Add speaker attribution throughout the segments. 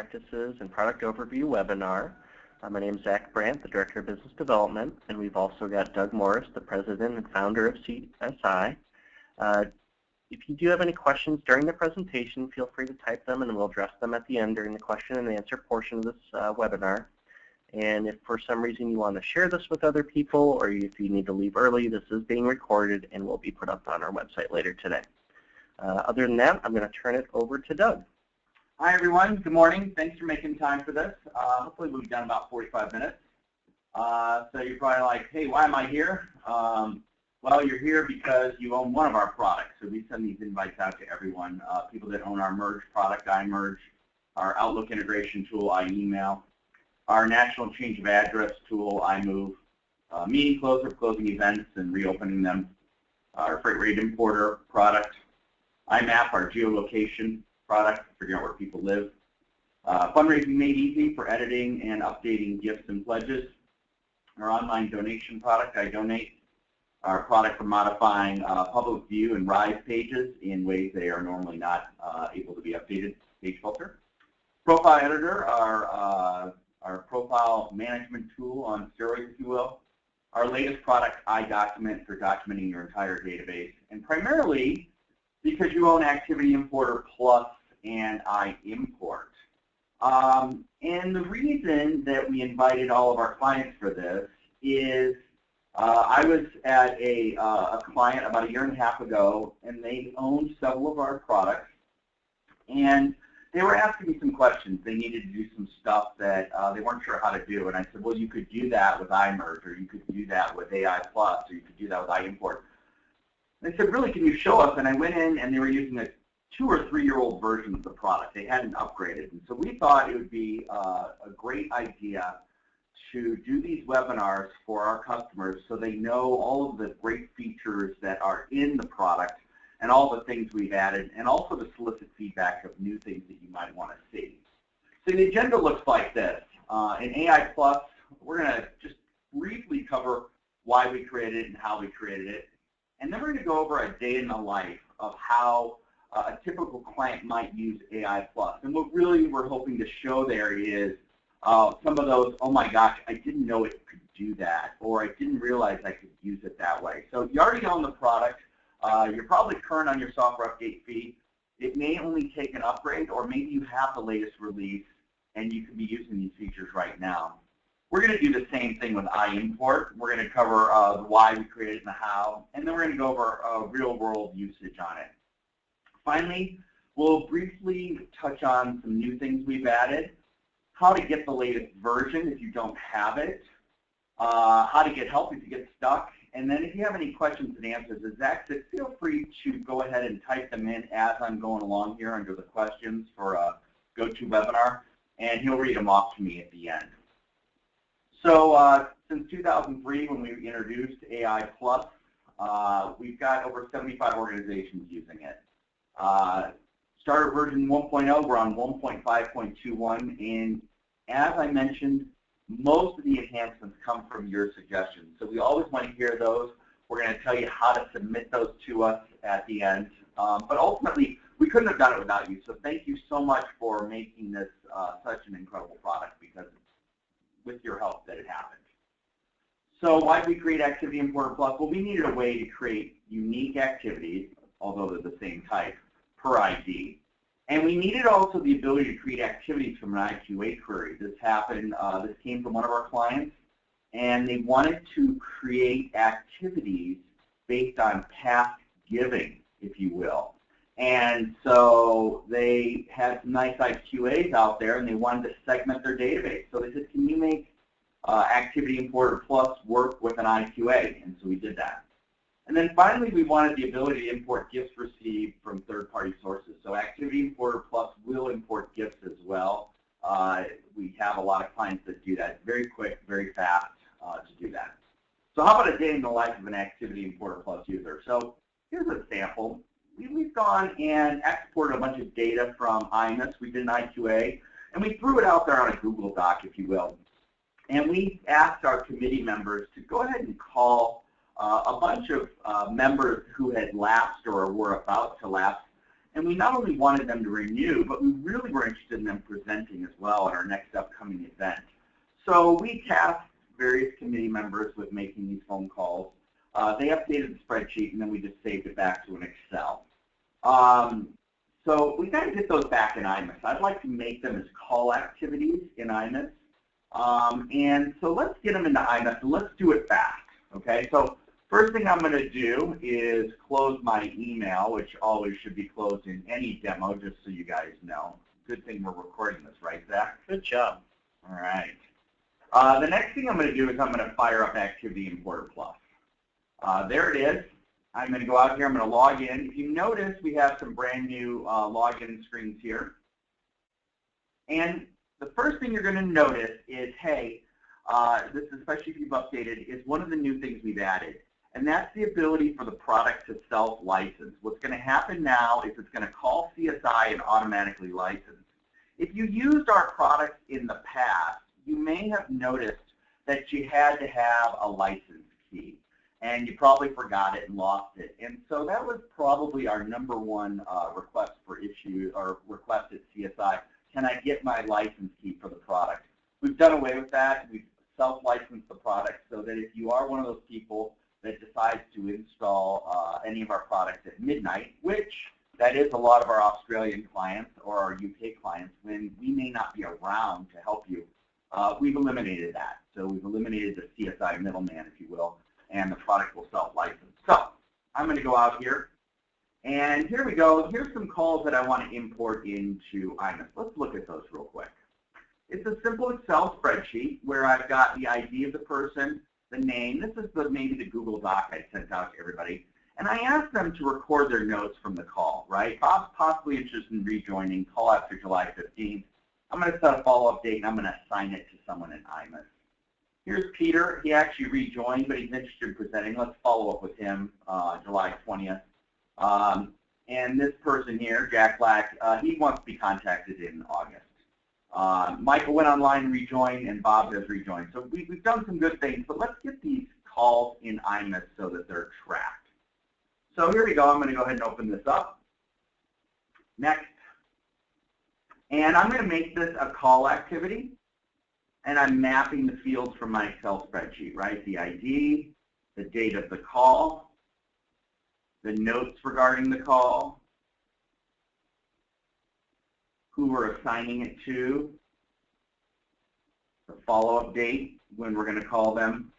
Speaker 1: Practices and Product Overview webinar. My name is Zach Brandt, the Director of Business Development, and we've also got Doug Morris, the President and Founder of CSI. If you do have any questions during the presentation, feel free to type them and we'll address them at the end during the question and answer portion of this webinar. And if for some reason you want to share this with other people or if you need to leave early, this is being recorded and will be put up on our website later today. Other than that, I'm going to turn it over to Doug.
Speaker 2: Hi, everyone. Good morning. Thanks for making time for this. Hopefully we'll be done in about 45 minutes. So you're probably like, hey, why am I here? Well, you're here because you own one of our products. So we send these invites out to everyone, people that own our Merge product, iMerge, our Outlook integration tool, iEmail, our national change of address tool, iMove, meeting closer, closing events and reopening them, our freight rate importer product, iMap, our geolocation product, figuring out where people live, fundraising made easy for editing and updating gifts and pledges, our online donation product, iDonate, our product for modifying public view and Rise pages in ways they are normally not able to be updated, page filter, profile editor, our profile management tool on steroids, if you will, our latest product, iDocument, for documenting your entire database, and primarily because you own Activity Importer Plus and iImport. And the reason that we invited all of our clients for this is I was at a client about 1.5 years ago, and they owned several of our products, and they were asking me some questions. They needed to do some stuff that they weren't sure how to do, and I said, well, you could do that with iMerge, or you could do that with AI Plus, or you could do that with iImport. They said, really, can you show us? And I went in, and they were using a 2- or 3-year-old version of the product. They hadn't upgraded. And so we thought it would be a great idea to do these webinars for our customers so they know all of the great features that are in the product and all the things we've added, and also to solicit feedback of new things that you might want to see. So the agenda looks like this. In AI Plus, we're going to just briefly cover why we created it and how we created it. And then we're going to go over a day in the life of how a typical client might use AI Plus. And what really we're hoping to show there is some of those, oh my gosh, I didn't know it could do that, or I didn't realize I could use it that way. So you already own the product. You're probably current on your software update fee. It may only take an upgrade, or maybe you have the latest release and you can be using these features right now. We're going to do the same thing with iImport. We're going to cover the why we created it and the how, and then we're going to go over real-world usage on it. Finally, we'll briefly touch on some new things we've added, how to get the latest version if you don't have it, how to get help if you get stuck, and then if you have any questions and answers, as Zach said, feel free to go ahead and type them in as I'm going along here under the questions for GoToWebinar, and he'll read them off to me at the end. So since 2003, when we introduced AI Plus, we've got over 75 organizations using it. Starter version 1.0, we're on 1.5.21, and as I mentioned, most of the enhancements come from your suggestions. So we always want to hear those. We're going to tell you how to submit those to us at the end. But ultimately, we couldn't have done it without you. So thank you so much for making this such an incredible product, because it's with your help that it happened. So why did we create Activity Importer Plus? Well, we needed a way to create unique activities, although they're the same type, per ID. And we needed also the ability to create activities from an IQA query. This happened, this came from one of our clients, and they wanted to create activities based on past giving, if you will. And so they had some nice IQAs out there, and they wanted to segment their database. So they said, can you make Activity Importer Plus work with an IQA? And so we did that. And then finally, we wanted the ability to import gifts received from third-party sources. So Activity Importer Plus will import gifts as well. We have a lot of clients that do that. Very quick, very fast to do that. So how about a day in the life of an Activity Importer Plus user? So here's a sample. We've gone and exported a bunch of data from iMIS. We did an IQA, and we threw it out there on a Google Doc, if you will. And we asked our committee members to go ahead and call a bunch of members who had lapsed or were about to lapse And we not only wanted them to renew, but we really were interested in them presenting as well at our next upcoming event. So we tasked various committee members with making these phone calls. They updated the spreadsheet, and then we just saved it back to an Excel. So we got to get those back in iMIS. I'd like to make them as call activities in iMIS. And so let's get them into iMIS, and let's do it fast. Okay, so first thing I'm going to do is close my email, which always should be closed in any demo, just so you guys know. Good thing we're recording this, right, Zach?
Speaker 1: Good job.
Speaker 2: All right. The next thing I'm going to do is I'm going to fire up Activity Importer Plus. There it is. I'm going to go out here. I'm going to log in. If you notice, we have some brand new login screens here. And the first thing you're going to notice is, hey, this, especially if you've updated, is one of the new things we've added. And that's the ability for the product to self-license. What's going to happen now is it's going to call CSI and automatically license. If you used our product in the past, you may have noticed that you had to have a license key. And you probably forgot it and lost it. And so that was probably our #1 request for issue, or request at CSI. Can I get my license key for the product? We've done away with that. We've self-licensed the product so that if you are one of those people that decides to install any of our products at midnight, which that is a lot of our Australian clients or our UK clients, when we may not be around to help you, we've eliminated that. So we've eliminated the CSI middleman, if you will, and the product will self-license. So I'm going to go out here, and here we go. Here's some calls that I want to import into iMIS. Let's look at those real quick. It's a simple Excel spreadsheet where I've got the ID of the person, the name. This is maybe the Google Doc I sent out to everybody. And I asked them to record their notes from the call, right? Bob's possibly interested in rejoining, call after July 15th. I'm going to set a follow-up date, and I'm going to assign it to someone in iMIS. Here's Peter. He actually rejoined, but he's interested in presenting. Let's follow up with him July 20th. And this person here, Jack Black, he wants to be contacted in August. Michael went online and rejoined, and Bob has rejoined. So we've done some good things, but let's get these calls in iMIS so that they're tracked. So here we go. I'm going to go ahead and open this up. Next. And I'm going to make this a call activity. And I'm mapping the fields from my Excel spreadsheet, right? The ID, the date of the call, the notes regarding the call, who we're assigning it to, the follow-up date, when we're going to call them.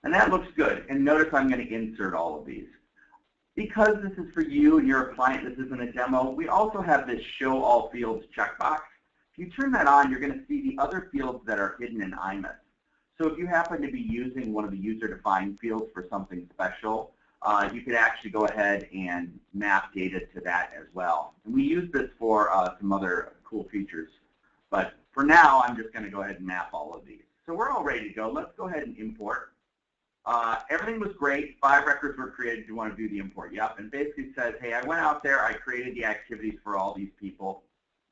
Speaker 2: And that looks good. And notice I'm going to insert all of these. Because this is for you and you're a client, this isn't a demo, we also have this Show All Fields checkbox. If you turn that on, you're going to see the other fields that are hidden in iMIS. So if you happen to be using one of the user-defined fields for something special, you could actually go ahead and map data to that as well. And we use this for some other cool features. But for now, I'm just going to go ahead and map all of these. So we're all ready to go. Let's go ahead and import. Everything was great. 5 records were created. Do you want to do the import? Yep. And basically says, hey, I went out there. I created the activities for all these people.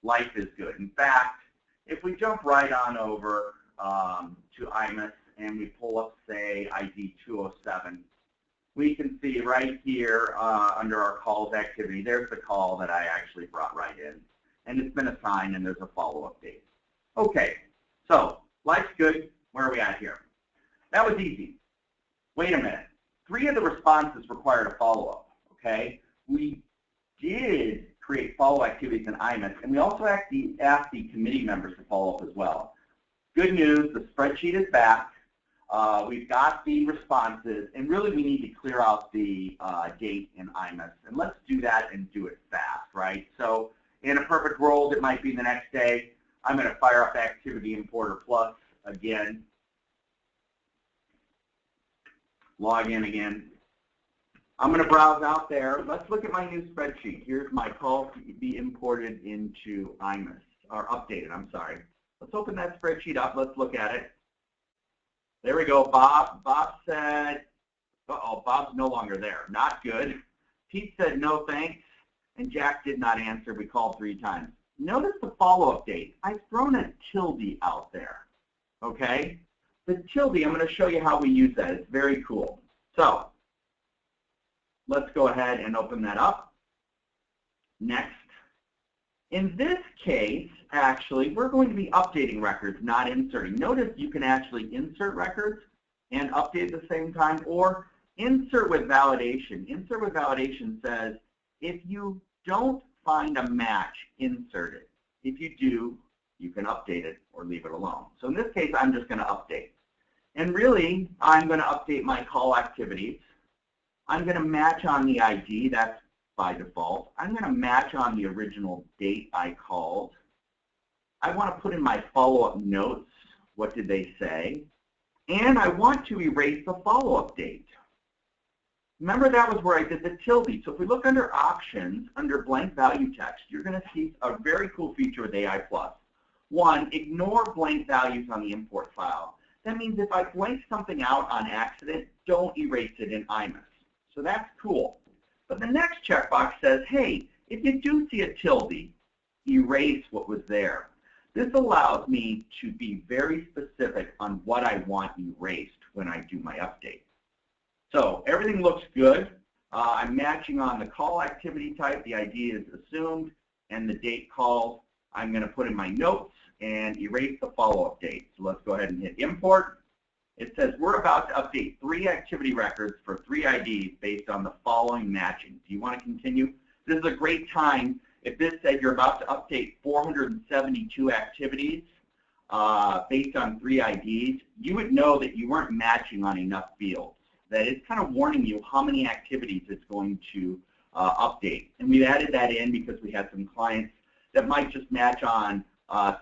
Speaker 2: Life is good. In fact, if we jump right on over to iMIS and we pull up, say, ID 207, we can see right here under our calls activity, there's the call that I actually brought right in. And it's been assigned, and there's a follow-up date. Okay, so life's good. Where are we at here? That was easy. Wait a minute. 3 of the responses required a follow-up, okay? We did create follow activities in iMIS, and we also asked the committee members to follow up as well. Good news, the spreadsheet is back. We've got the responses, and really we need to clear out the date in iMIS. And let's do that and do it fast, right? So in a perfect world, it might be the next day. I'm going to fire up Activity Importer Plus again. Log in again. I'm going to browse out there. Let's look at my new spreadsheet. Here's my call to be imported into iMIS, or updated, I'm sorry. Let's open that spreadsheet up. Let's look at it. There we go. Bob said, uh-oh, Bob's no longer there. Not good. Pete said no thanks, and Jack did not answer. We called 3 times. Notice the follow-up date. I've thrown a tilde out there, okay? The tilde, I'm going to show you how we use that. It's very cool. So let's go ahead and open that up. Next. In this case, actually, we're going to be updating records, not inserting. Notice you can actually insert records and update at the same time, or insert with validation. Insert with validation says, if you don't find a match, insert it. If you do, you can update it or leave it alone. So in this case, I'm just going to update. And really, I'm going to update my call activities. I'm going to match on the ID. That's by default. I'm going to match on the original date I called. I want to put in my follow-up notes. What did they say? And I want to erase the follow-up date. Remember, that was where I did the tilde. So if we look under options, under blank value text, you're going to see a very cool feature with AI+. One, ignore blank values on the import file. That means if I blank something out on accident, don't erase it in iMIS. So that's cool. But the next checkbox says, hey, if you do see a tilde, erase what was there. This allows me to be very specific on what I want erased when I do my update. So everything looks good. I'm matching on the call activity type. The ID is assumed, and the date called. I'm going to put in my notes and erase the follow-up date. So let's go ahead and hit import. It says we're about to update 3 activity records for 3 IDs based on the following matching. Do you want to continue? This is a great time. If this said you're about to update 472 activities based on 3 IDs, you would know that you weren't matching on enough fields. That it's kind of warning you how many activities it's going to update. And we've added that in because we had some clients that might just match on,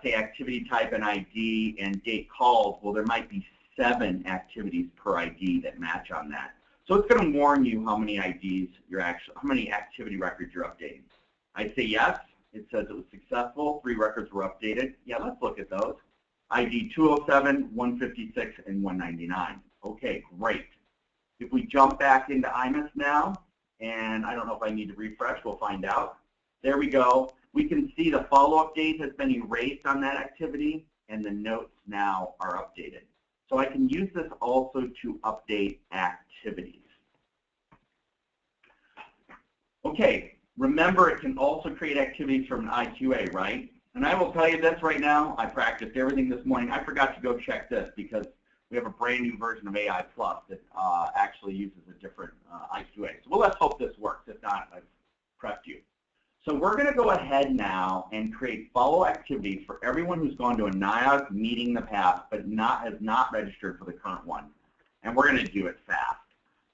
Speaker 2: say, activity type and ID and date called. Well, there might be 7 activities per ID that match on that. So it's going to warn you how many IDs you're actually, how many activity records you're updating. I say yes. It says it was successful. 3 records were updated. Yeah, let's look at those. ID 207, 156, and 199. Okay, great. If we jump back into iMIS now, and I don't know if I need to refresh, we'll find out. There we go. We can see the follow-up date has been erased on that activity, and the notes now are updated. So I can use this also to update activities. Okay, remember it can also create activities from an IQA, right? And I will tell you this right now, I practiced everything this morning. I forgot to go check this because we have a brand new version of AI Plus that actually uses a different IQA. So well, let's hope this works. If not, I've prepped you. So we're going to go ahead now and create follow activities for everyone who's gone to a NIAG meeting in the past but has not registered for the current one. And we're going to do it fast.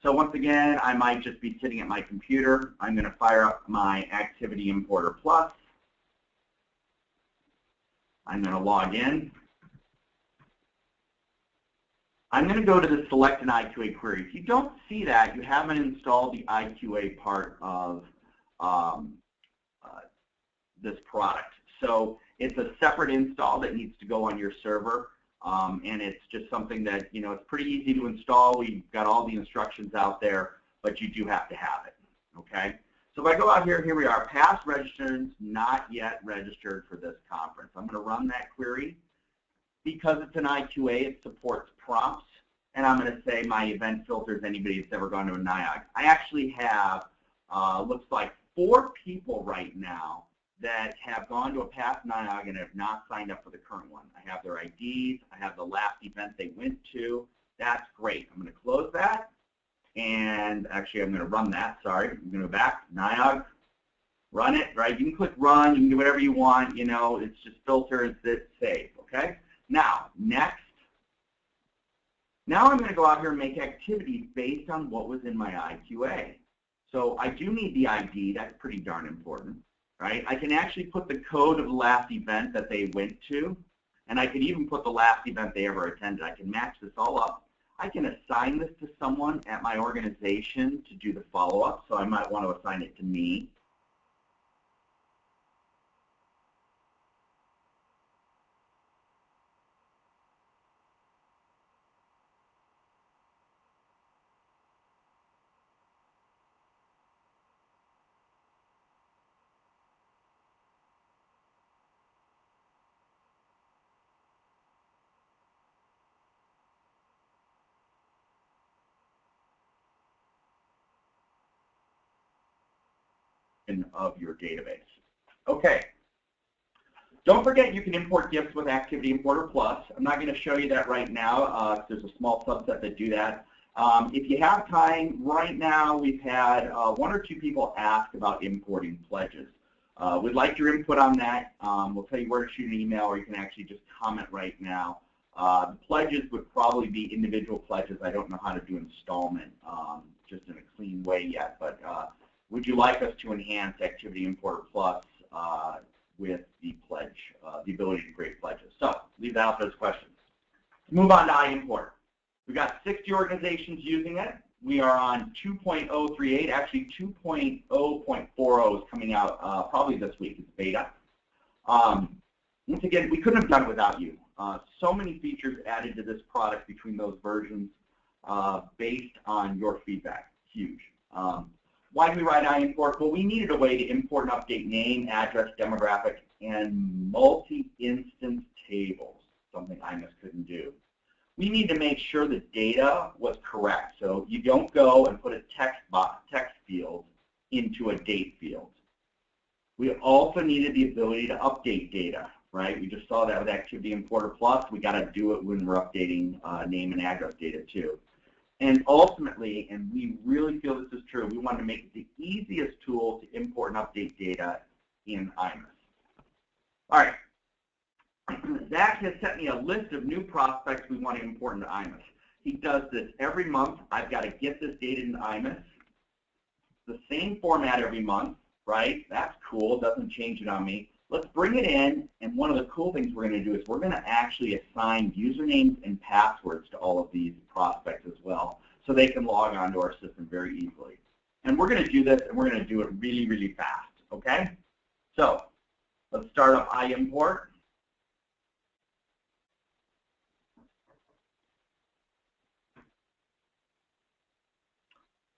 Speaker 2: So once again, I might just be sitting at my computer. I'm going to fire up my Activity Importer Plus. I'm going to log in. I'm going to go to the Select an IQA query. If you don't see that, you haven't installed the IQA part of this product. So it's a separate install that needs to go on your server, and it's just something that, you know, it's pretty easy to install. We've got all the instructions out there, but you do have to have it, okay? So if I go out here, here we are, past registrants not yet registered for this conference. I'm going to run that query. Because it's an IQA, it supports prompts, and I'm going to say my event filters anybody that's ever gone to a NIAG. I actually have, looks like 4 people right now that have gone to a past NIAG and have not signed up for the current one. I have their IDs. I have the last event they went to. That's great. I'm going to close that, and actually I'm going to run that. Sorry, I'm going to go back. NIAG, run it, right? You can click run. You can do whatever you want. You know, it's just filter, it's save, okay? Now, next. Now I'm going to go out here and make activities based on what was in my IQA. So I do need the ID. That's pretty darn important, right? I can actually put the code of the last event that they went to, and I can even put the last event they ever attended. I can match this all up. I can assign this to someone at my organization to do the follow-up, so I might want to assign it to me. of your database. Okay. Don't forget you can import gifts with Activity Importer Plus. I'm not going to show you that right now. There's a small subset that do that. If you have time, right now we've had 1 or 2 people ask about importing pledges. We'd like your input on that. We'll tell you where to shoot an email, or you can actually just comment right now. The pledges would probably be individual pledges. I don't know how to do installment just in a clean way yet, but would you like us to enhance Activity Importer Plus with the pledge, the ability to create pledges? So leave that out for those questions. Let's move on to iImport. We've got 60 organizations using it. We are on 2.038. Actually, 2.0.40 is coming out probably this week. It's beta. Once again, we couldn't have done it without you. So many features added to this product between those versions based on your feedback. Huge. Why did we write iImport? Well, we needed a way to import and update name, address, demographic, and multi-instance tables, something iMIS couldn't do. We need to make sure the data was correct, so you don't go and put a text field into a date field. We also needed the ability to update data, right? We just saw that with Activity Importer Plus. We got to do it when we're updating name and address data too. And ultimately, and we really feel this is true, we want to make it the easiest tool to import and update data in iMIS. All right. Zach has sent me a list of new prospects we want to import into iMIS. He does this every month. I've got to get this data into iMIS. The same format every month, right? That's cool. Doesn't change it on me. Let's bring it in, and one of the cool things we're going to do is we're going to actually assign usernames and passwords to all of these prospects as well, so they can log on to our system very easily. And we're going to do this, and we're going to do it really, really fast, okay? So let's start up iImport.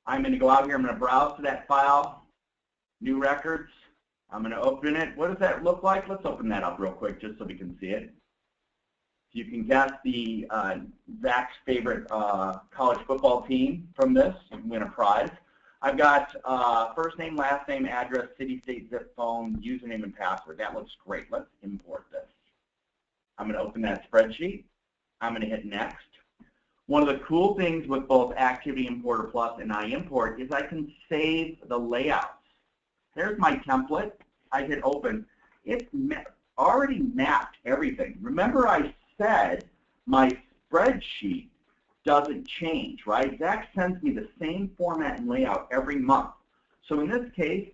Speaker 2: I'm going to go out here. I'm going to browse to that file, new records. I'm going to open it. What does that look like? Let's open that up real quick just so we can see it. You can guess the Zach's favorite college football team from this. You can win a prize. I've got first name, last name, address, city, state, zip, phone, username, and password. That looks great. Let's import this. I'm going to open that spreadsheet. I'm going to hit next. One of the cool things with both Activity Importer Plus and iImport is I can save the layouts. There's my template. I hit open. It's already mapped everything. Remember I said my spreadsheet doesn't change, right? Zach sends me the same format and layout every month. So in this case,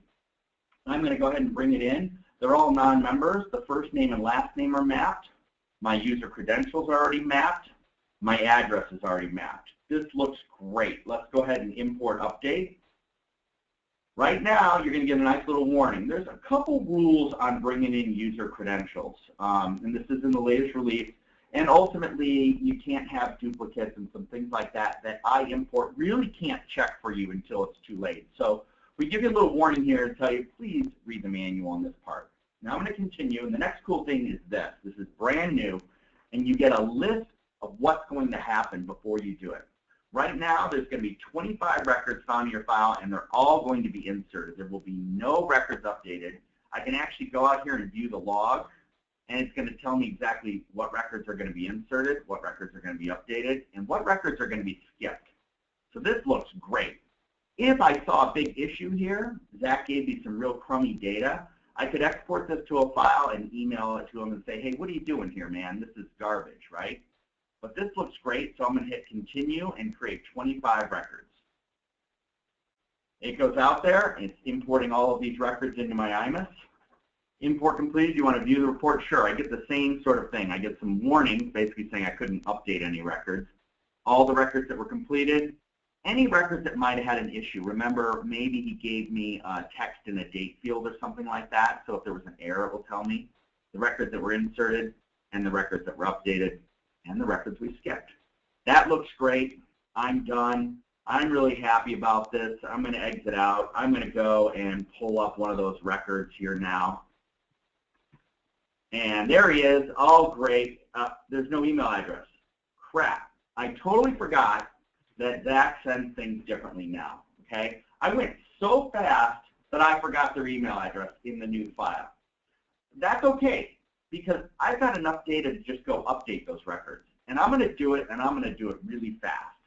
Speaker 2: I'm going to go ahead and bring it in. They're all non-members. The first name and last name are mapped. My user credentials are already mapped. My address is already mapped. This looks great. Let's go ahead and import update. Right now, you're going to get a nice little warning. There's a couple rules on bringing in user credentials, and this is in the latest release. And ultimately, you can't have duplicates and some things like that iImport really can't check for you until it's too late. So we give you a little warning here to tell you, please read the manual on this part. Now I'm going to continue, and the next cool thing is this. This is brand new, and you get a list of what's going to happen before you do it. Right now, there's going to be 25 records found in your file, and they're all going to be inserted. There will be no records updated. I can actually go out here and view the log, and it's going to tell me exactly what records are going to be inserted, what records are going to be updated, and what records are going to be skipped. So this looks great. If I saw a big issue here, Zach gave me some real crummy data, I could export this to a file and email it to him and say, hey, what are you doing here, man? This is garbage, right? But this looks great, so I'm going to hit continue and create 25 records. It goes out there, and it's importing all of these records into my iMIS. Import completed. You want to view the report? Sure. I get the same sort of thing. I get some warnings basically saying I couldn't update any records. All the records that were completed. Any records that might have had an issue. Remember, maybe he gave me a text in a date field or something like that, so if there was an error, it will tell me. The records that were inserted and the records that were updated, and the records we skipped. That looks great. I'm done. I'm really happy about this. I'm going to exit out. I'm going to go and pull up one of those records here now. And there he is. All great. There's no email address. Crap. I totally forgot that Zach sends things differently now. Okay? I went so fast but I forgot their email address in the new file. That's okay, because I've got enough data to just go update those records. And I'm going to do it, and I'm going to do it really fast.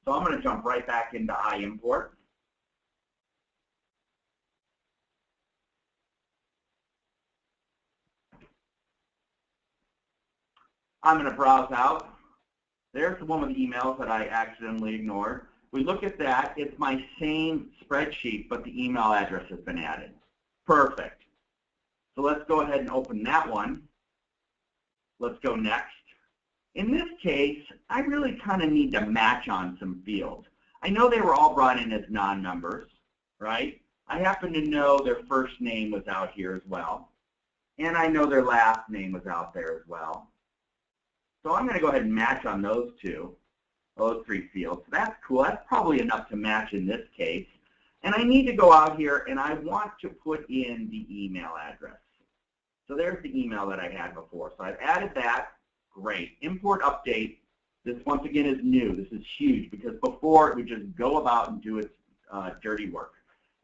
Speaker 2: So I'm going to jump right back into iImport. I'm going to browse out. There's the one with the emails that I accidentally ignored. We look at that. It's my same spreadsheet, but the email address has been added. Perfect. So let's go ahead and open that one. Let's go next. In this case, I really kind of need to match on some fields. I know they were all brought in as non-numbers, right? I happen to know their first name was out here as well. And I know their last name was out there as well. So I'm going to go ahead and match on those three fields. So that's cool. That's probably enough to match in this case. And I need to go out here and I want to put in the email address. So there's the email that I had before. So I've added that. Great. Import update. This once again is new. This is huge because before it would just go about and do its dirty work.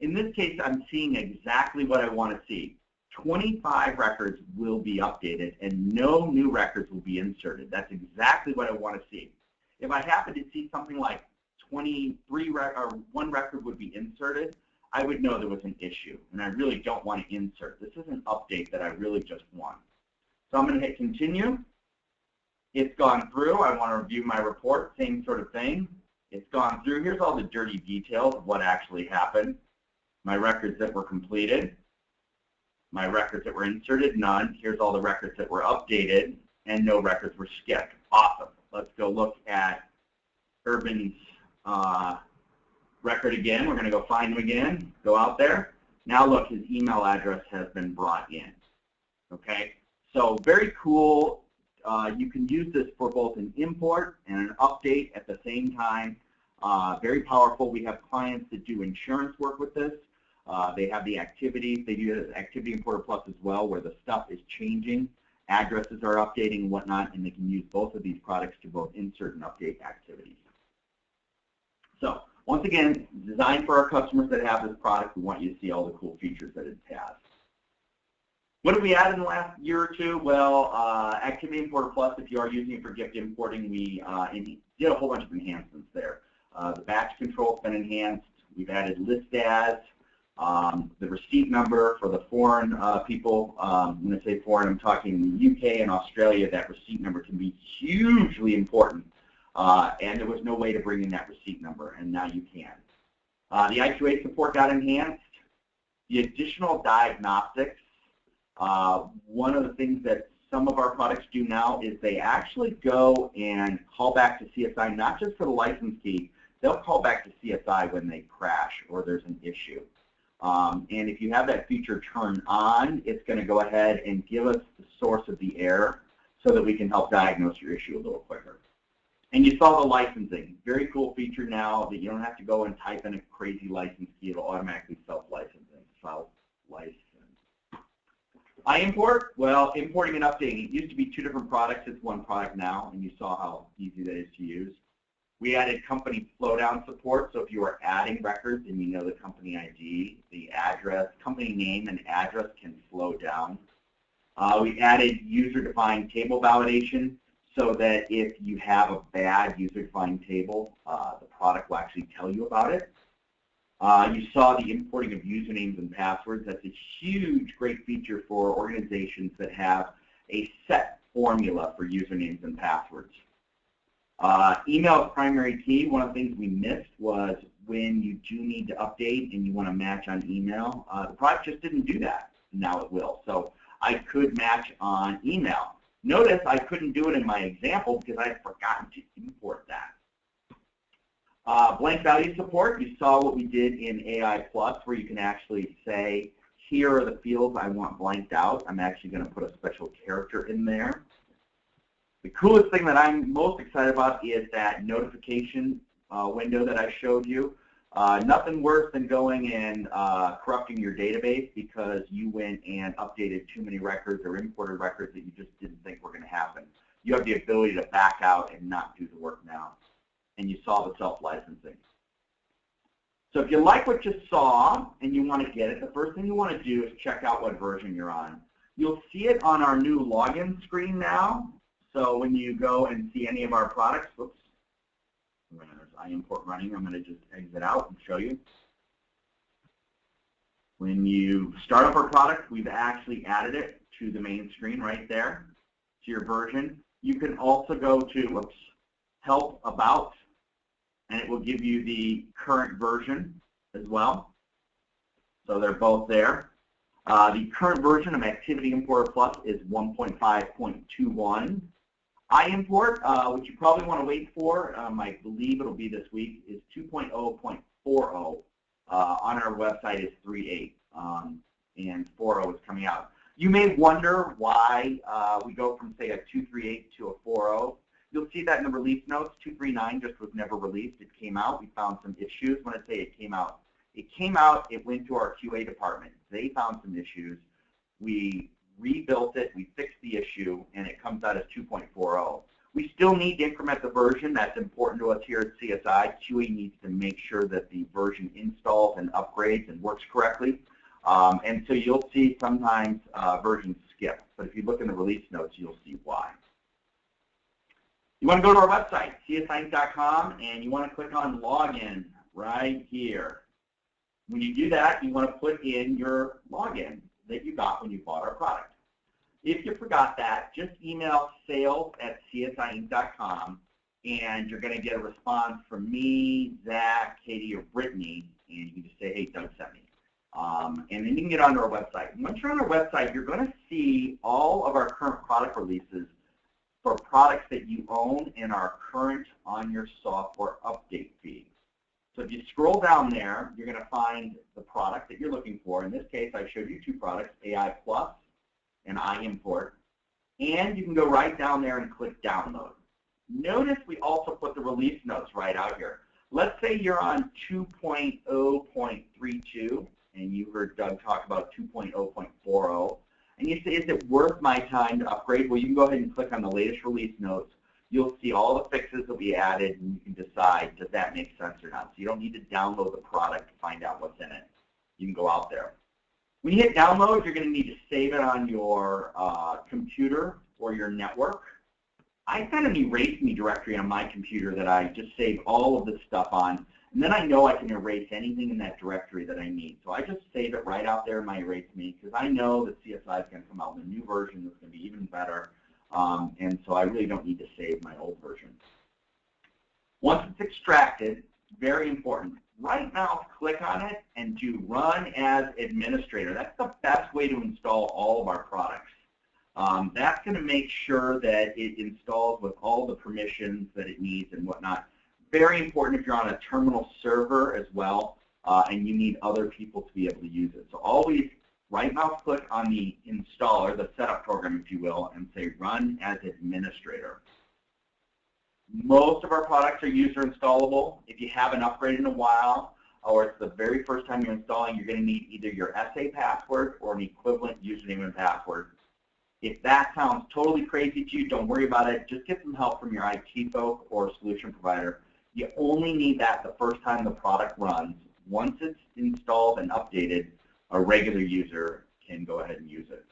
Speaker 2: In this case, I'm seeing exactly what I want to see. 25 records will be updated and no new records will be inserted. That's exactly what I want to see. If I happen to see something like 23 or one record would be inserted, I would know there was an issue, and I really don't want to insert. This is an update that I really just want. So I'm going to hit continue. It's gone through. I want to review my report, same sort of thing. It's gone through. Here's all the dirty details of what actually happened. My records that were completed. My records that were inserted, none. Here's all the records that were updated, and no records were skipped. Awesome. Let's go look at Urban's record again. We're going to go find him again. Go out there. Now look, his email address has been brought in. Okay? So very cool. You can use this for both an import and an update at the same time. Very powerful. We have clients that do insurance work with this. They have the activities. They do the Activity Importer Plus as well, where the stuff is changing. Addresses are updating and whatnot, and they can use both of these products to both insert and update activities. So once again, designed for our customers that have this product. We want you to see all the cool features that it has. What did we add in the last year or two? Well, Activity Importer Plus, if you are using it for gift importing, we did a whole bunch of enhancements there. The batch control has been enhanced. We've added list as. The receipt number for the foreign people. When I say foreign, I'm talking UK and Australia. That receipt number can be hugely important. And there was no way to bring in that receipt number, and now you can. The I2A support got enhanced. The additional diagnostics. One of the things that some of our products do now is they actually go and call back to CSI, not just for the license key. They'll call back to CSI when they crash or there's an issue. And if you have that feature turned on, it's going to go ahead and give us the source of the error so that we can help diagnose your issue a little quicker. And you saw the licensing. Very cool feature now that you don't have to go and type in a crazy license key. It'll automatically self-licensing. Self-license. iImport, well, importing and updating. It used to be two different products. It's one product now, and you saw how easy that is to use. We added company flow-down support, so if you are adding records and you know the company ID, the address, company name and address can flow down. We added user-defined table validation so that if you have a bad user-defined table, the product will actually tell you about it. You saw the importing of usernames and passwords. That's a huge, great feature for organizations that have a set formula for usernames and passwords. Email is primary key. One of the things we missed was when you do need to update and you want to match on email, the product just didn't do that. Now it will. So I could match on email. Notice I couldn't do it in my example because I had forgotten to import that. Blank value support, you saw what we did in AI Plus where you can actually say, here are the fields I want blanked out. I'm actually going to put a special character in there. The coolest thing that I'm most excited about is that notification window that I showed you. Nothing worse than going and corrupting your database because you went and updated too many records or imported records that you just didn't think were going to happen. You have the ability to back out and not do the work now. And you saw the self-licensing. So if you like what you saw and you want to get it, the first thing you want to do is check out what version you're on. You'll see it on our new login screen now. So when you go and see any of our products, whoops, there's iImport running. I'm going to just exit out and show you. When you start up our product, we've actually added it to the main screen right there to your version. You can also go to, whoops, Help About, and it will give you the current version as well. So they're both there. The current version of Activity Importer Plus is 1.5.21. iImport, which you probably want to wait for, I believe it'll be this week, is 2.0.40. On our website is 3.8, and 4.0 is coming out. You may wonder why we go from, say, a 2.3.8 to a 4.0. You'll see that in the release notes. 2.3.9 just was never released. It came out. We found some issues. When I say it came out, it went to our QA department. They found some issues. We rebuilt it. We fixed the issue, and it comes out as 2.40. We still need to increment the version. That's important to us here at CSI. QA needs to make sure that the version installs and upgrades and works correctly. And so you'll see sometimes versions skip. But if you look in the release notes, you'll see why. You want to go to our website, csiinc.com, and you want to click on Login right here. When you do that, you want to put in your login that you got when you bought our product. If you forgot that, just email sales@csiinc.com, and you're going to get a response from me, Zach, Katie, or Brittany, and you can just say, hey, Doug sent me. And then you can get onto our website. Once you're on our website, you're going to see all of our current product releases for products that you own and are current on your software update feed. So if you scroll down there, you're going to find the product that you're looking for. In this case, I showed you two products, AI Plus and iImport, and you can go right down there and click download. Notice we also put the release notes right out here. Let's say you're on 2.0.32 and you heard Doug talk about 2.0.40, and you say, is it worth my time to upgrade? Well, you can go ahead and click on the latest release notes. You'll see all the fixes that we added, and you can decide, does that make sense or not? So you don't need to download the product to find out what's in it. You can go out there. When you hit download, you're going to need to save it on your computer or your network. I've got an erase me directory on my computer that I just save all of this stuff on, and then I know I can erase anything in that directory that I need. So I just save it right out there in my erase me because I know that CSI is going to come out with a new version that's going to be even better, and so I really don't need to save my old version. Once it's extracted, very important, right mouse click on it and do Run as Administrator. That's the best way to install all of our products. That's going to make sure that it installs with all the permissions that it needs and whatnot. Very important if you're on a terminal server as well, and you need other people to be able to use it. So always right mouse click on the installer, the setup program, if you will, and say Run as Administrator. Most of our products are user installable. If you haven't upgraded in a while, or it's the very first time you're installing, you're going to need either your SA password or an equivalent username and password. If that sounds totally crazy to you, don't worry about it. Just get some help from your IT folk or solution provider. You only need that the first time the product runs. Once it's installed and updated, a regular user can go ahead and use it.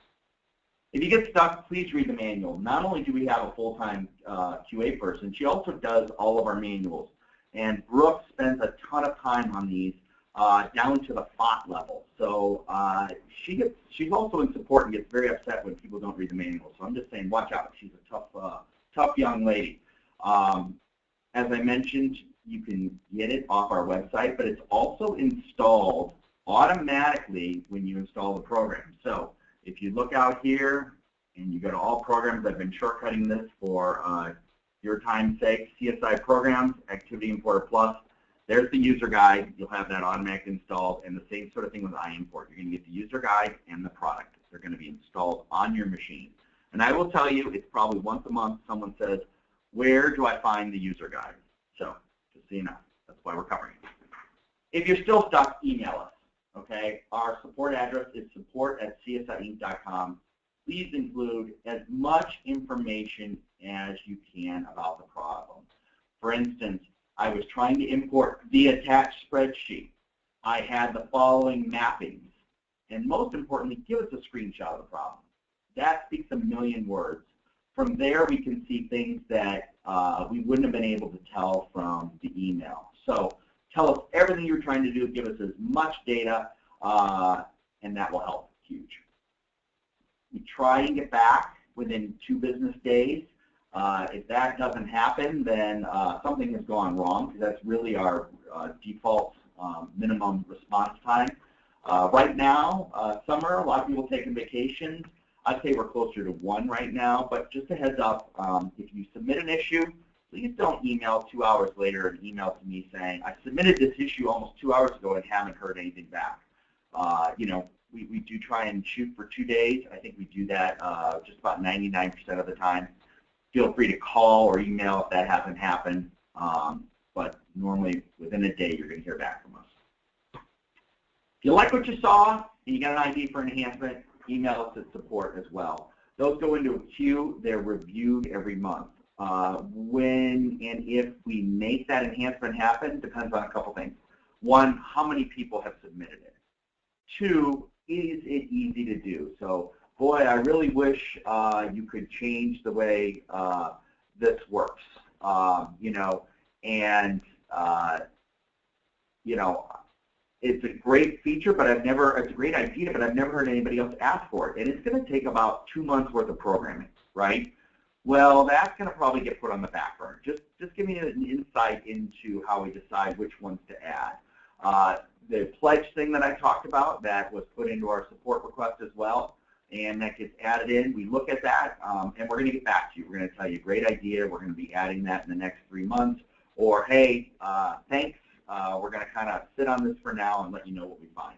Speaker 2: If you get stuck, please read the manual. Not only do we have a full-time QA person, she also does all of our manuals. And Brooke spends a ton of time on these down to the font level. So she's also in support and gets very upset when people don't read the manual. So I'm just saying, watch out. She's a tough young lady. As I mentioned, you can get it off our website, but it's also installed automatically when you install the program. So if you look out here and you go to all programs, I've been shortcutting this for your time's sake, CSI programs, Activity Importer Plus, there's the user guide. You'll have that automatically installed, and the same sort of thing with iImport. You're going to get the user guide and the product. They're going to be installed on your machine. And I will tell you, it's probably once a month someone says, where do I find the user guide? So just so you know, that's why we're covering it. If you're still stuck, email us. Okay, our support address is support@csiinc.com. Please include as much information as you can about the problem. For instance, I was trying to import the attached spreadsheet. I had the following mappings. And most importantly, give us a screenshot of the problem. That speaks a million words. From there, we can see things that we wouldn't have been able to tell from the email. So tell us everything you're trying to do. Give us as much data, and that will help. Huge. We try and get back within 2 business days. If that doesn't happen, then something has gone wrong, because that's really our default minimum response time. Right now, summer, a lot of people taking vacations. I'd say we're closer to 1 right now, but just a heads up, if you submit an issue, please don't email 2 hours later an email to me saying, I submitted this issue almost 2 hours ago and haven't heard anything back. You know, we do try and shoot for 2 days. I think we do that just about 99% of the time. Feel free to call or email if that hasn't happened, but normally within a day you're going to hear back from us. If you like what you saw and you got an idea for an enhancement, email us at support as well. Those go into a queue. They're reviewed every month. When and if we make that enhancement happen depends on a couple things. 1, how many people have submitted it? 2, is it easy to do? So, boy, I really wish you could change the way this works. You know, and you know, it's a great feature, but it's a great idea, but I've never heard anybody else ask for it. And it's going to take about 2 months worth of programming, right? Well, that's going to probably get put on the back burner. Just give me an insight into how we decide which ones to add. The pledge thing that I talked about, that was put into our support request as well, and that gets added in. We look at that, and we're going to get back to you. We're going to tell you, great idea, we're going to be adding that in the next 3 months, or hey, thanks, we're going to kind of sit on this for now and let you know what we find.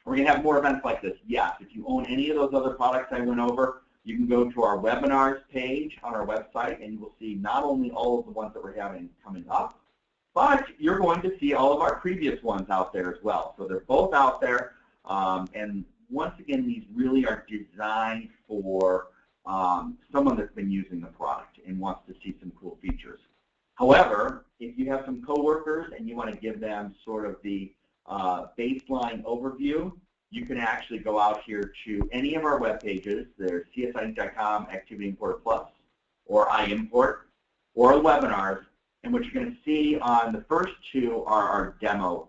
Speaker 2: We're going to have more events like this. Yes, if you own any of those other products I went over, you can go to our webinars page on our website, and you will see not only all of the ones that we're having coming up, but you're going to see all of our previous ones out there as well. So they're both out there, and once again, these really are designed for someone that's been using the product and wants to see some cool features. However, if you have some coworkers and you want to give them sort of the baseline overview, you can actually go out here to any of our web pages. There's csiinc.com, Activity Importer Plus, or iImport, or webinars. And what you're going to see on the first 2 are our demo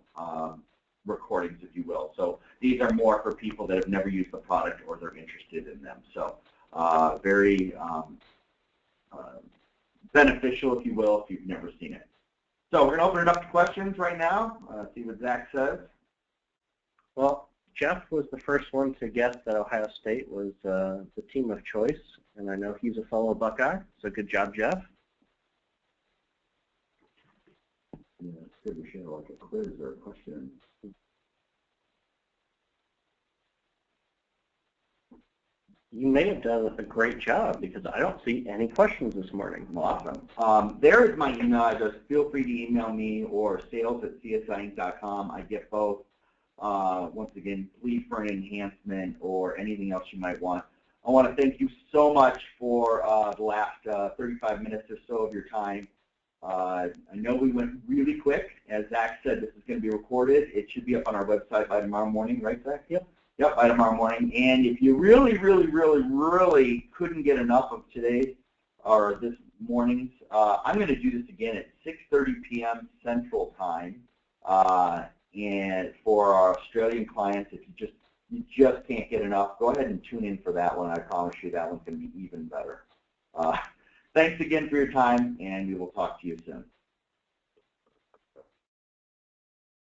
Speaker 2: recordings, if you will. So these are more for people that have never used the product or they're interested in them. So very beneficial, if you will, if you've never seen it. So we're going to open it up to questions right now. See what Zach says.
Speaker 1: Well, Jeff was the first one to guess that Ohio State was the team of choice, and I know he's a fellow Buckeye, so good job, Jeff.
Speaker 2: Yeah, it's good to share like a quiz or a question.
Speaker 1: You may have done a great job because I don't see any questions this morning.
Speaker 2: Awesome. There is my email address. Feel free to email me or sales@csiinc.com. I get both. Once again, please for an enhancement or anything else you might want. I want to thank you so much for the last 35 minutes or so of your time. I know we went really quick. As Zach said, this is going to be recorded. It should be up on our website by tomorrow morning, right, Zach?
Speaker 1: Yep.
Speaker 2: Yep, by tomorrow morning. And if you really couldn't get enough of today or this morning's, I'm going to do this again at 6:30 p.m. Central Time. And for our Australian clients, if you just can't get enough, go ahead and tune in for that one. I promise you that one's going to be even better. Thanks again for your time, and we will talk to you soon.